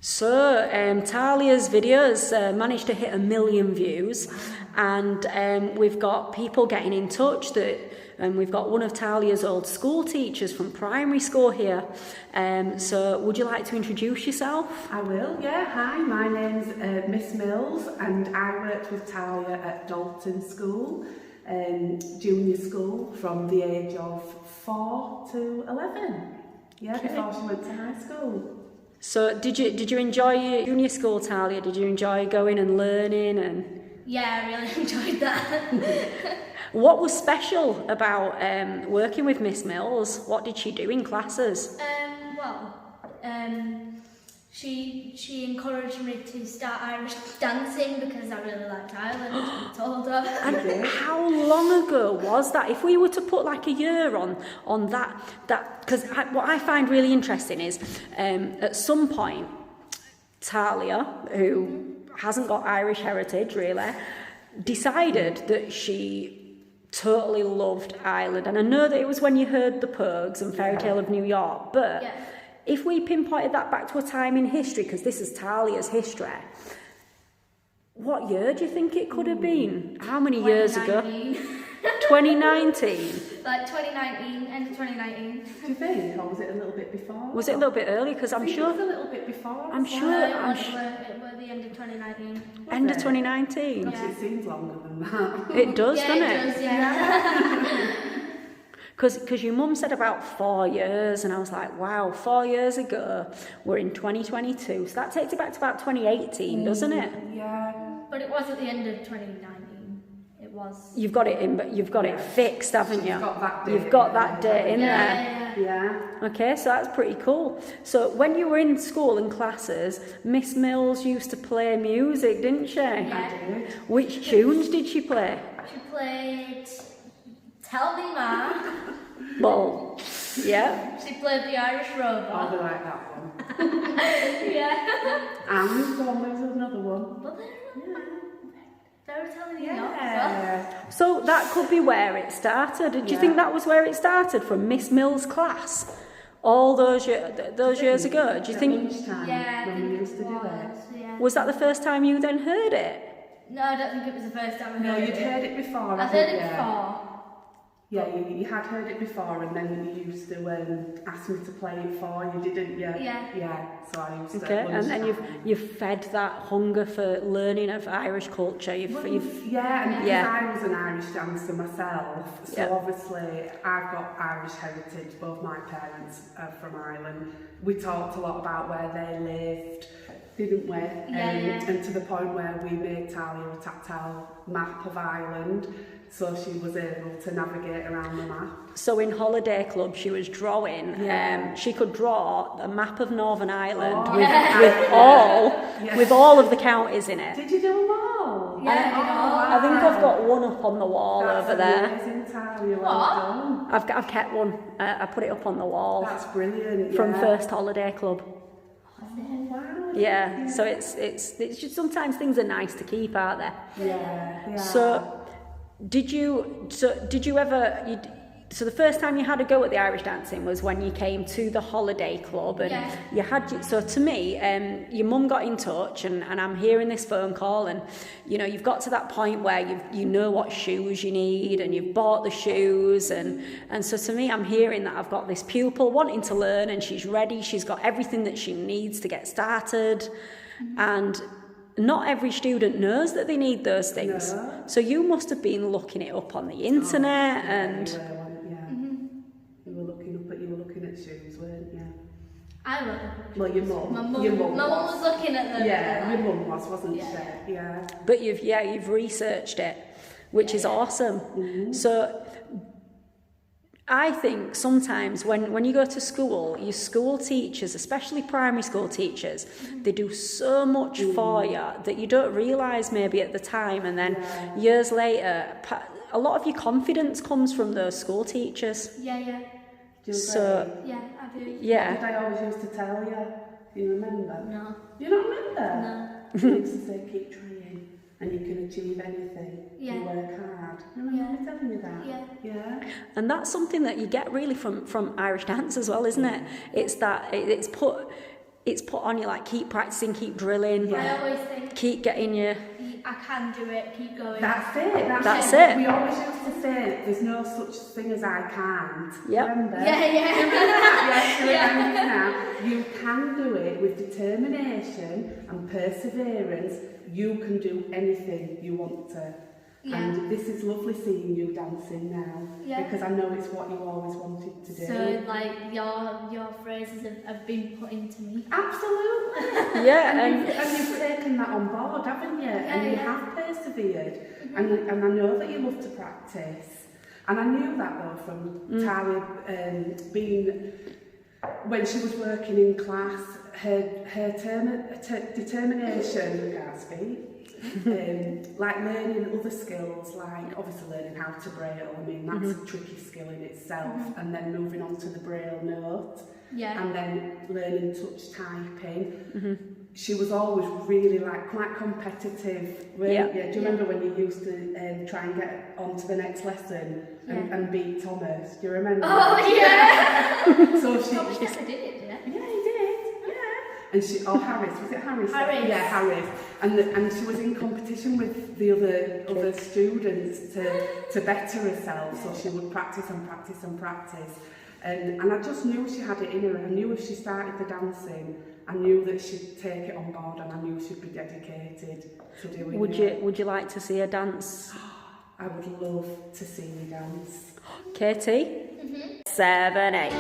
So, Taaliyah's videos managed to hit 1 million views, and we've got people getting in touch we've got one of Taaliyah's old school teachers from primary school here. So would you like to introduce yourself? I will, yeah. Hi, my name's Miss Mills, and I worked with Taaliyah at Dalton School, junior school, from the age of 4 to 11. Yeah, okay. Before she went to high school. So did you enjoy your junior school, Taaliyah? Did you enjoy going and learning and? Yeah, I really enjoyed that. What was special about working with Miss Mills? What did she do in classes? She encouraged me to start Irish dancing because I really liked Ireland, I told her. And how long ago was that? If we were to put like a year on that because what I find really interesting is at some point Taaliyah, who hasn't got Irish heritage really, decided that she totally loved Ireland. And I know that it was when you heard the Pogues and Fairy Tale of New York, but if we pinpointed that back to a time in history, because this is Taaliyah's history, what year do you think it could have been? How many years ago? 2019? Like 2019, end of 2019. Do you think? Or was it a little bit before? Was it a little bit early? Because I'm sure... it was a little bit before. I'm sure... It was the end of 2019. End of 2019? Yeah. It seems longer than that. It does, doesn't it? It does, yeah. Because your mum said about 4 years, and I was like, wow, 4 years ago, we're in 2022. So that takes it back to about 2018, doesn't it? Yeah. But it was at the end of 2019. It was. You've got it in, but you've got it fixed, haven't you? You've got that date in there. Yeah. Okay, so that's pretty cool. So when you were in school and classes, Miss Mills used to play music, didn't she? Yeah. I did. Which tunes did she play? She played Tell Me Ma. Well, yeah. She played the Irish Robot. I like that one. Yeah. And there was another one. But they were telling you Yeah. So that could be where it started. Do you think that was where it started, from Miss Mills' class? All those years ago? Do you think? Yeah, when we used to do it. Yeah. Was that the first time you then heard it? No, I don't think it was the first time I heard it. No, you'd heard it before. I've heard it before. Yeah, you had heard it before, and then you used to ask me to play it for you, didn't you? Yeah. Yeah, so I used to. Okay, and then you've fed that hunger for learning of Irish culture. And because I was an Irish dancer myself, so obviously I've got Irish heritage. Both my parents are from Ireland. We talked a lot about where they lived, didn't we? And to the point where we made Taaliyah a tactile map of Ireland, so she was able to navigate around the map. So in Holiday Club, she was drawing. She could draw a map of Northern Ireland with all of the counties in it. Did you do them all? Yeah, I did all. I think I've got one up on the wall over there. Amazing, Taaliyah. Well done. I've kept one. I put it up on the wall. That's brilliant. From First Holiday Club. Oh, wow. Yeah. So it's just sometimes things are nice to keep, aren't they? Yeah. So did you ever? So the first time you had a go at the Irish dancing was when you came to the Holiday Club, and you had. So to me, your mum got in touch, and I'm hearing this phone call, and you've got to that point where you know what shoes you need, and you've bought the shoes, and so to me, I'm hearing that I've got this pupil wanting to learn, and she's ready. She's got everything that she needs to get started, and not every student knows that they need those things. No. So you must have been looking it up on the internet You were looking at shoes, weren't you? I was. Well, your mum. My mum was looking at them. Yeah, your mum wasn't she? Yeah. But you've researched it, which is awesome. Mm-hmm. So I think sometimes when you go to school, your school teachers, especially primary school teachers, they do so much for you that you don't realise maybe at the time, and then years later, a lot of your confidence comes from those school teachers. Yeah. So yeah, I do. Yeah. What did I always used to tell you? Do you remember? No. You don't remember? No. I used to say, keep trying, and you can achieve anything. Yeah. You work hard. Remember me telling you that? Yeah. And that's something that you get really from Irish dance as well, isn't it? It's that it's put it's put on you, like keep practicing, keep drilling. I always think, keep getting your... I can do it, keep going. That's it. That's it. We always used to say, there's no such thing as I can't. Yep. Remember? Yeah. Yes, now. You can do it with determination and perseverance. You can do anything you want to. Yeah. And this is lovely seeing you dancing now. Yeah. Because I know it's what you always wanted to do. So, like, your phrases have been put into me. Absolutely. Yeah, and you've taken that on board, haven't you? And you have persevered. And I know that you love to practice. And I knew that though from Taaliyah being, when she was working in class, her determination, I can't speak, like learning other skills, like obviously learning how to braille. I mean, that's a tricky skill in itself. And then moving on to the braille note. Yeah. And then learning touch typing. She was always really like quite competitive. Yeah. Do you remember when you used to try and get on to the next lesson and beat Thomas? Do you remember? Oh yeah. So she Thomas never did it, did he? Yeah, he did. Yeah. And she, Harris, was it Harris? Harris. Yeah, Harris. And she was in competition with the other students to better herself. So she would practice and practice and practice. And I just knew she had it in her. I knew if she started the dancing, I knew that she'd take it on board, and I knew she'd be dedicated to doing it. Would you like to see her dance? I would love to see you dance. Katie? 7, 8.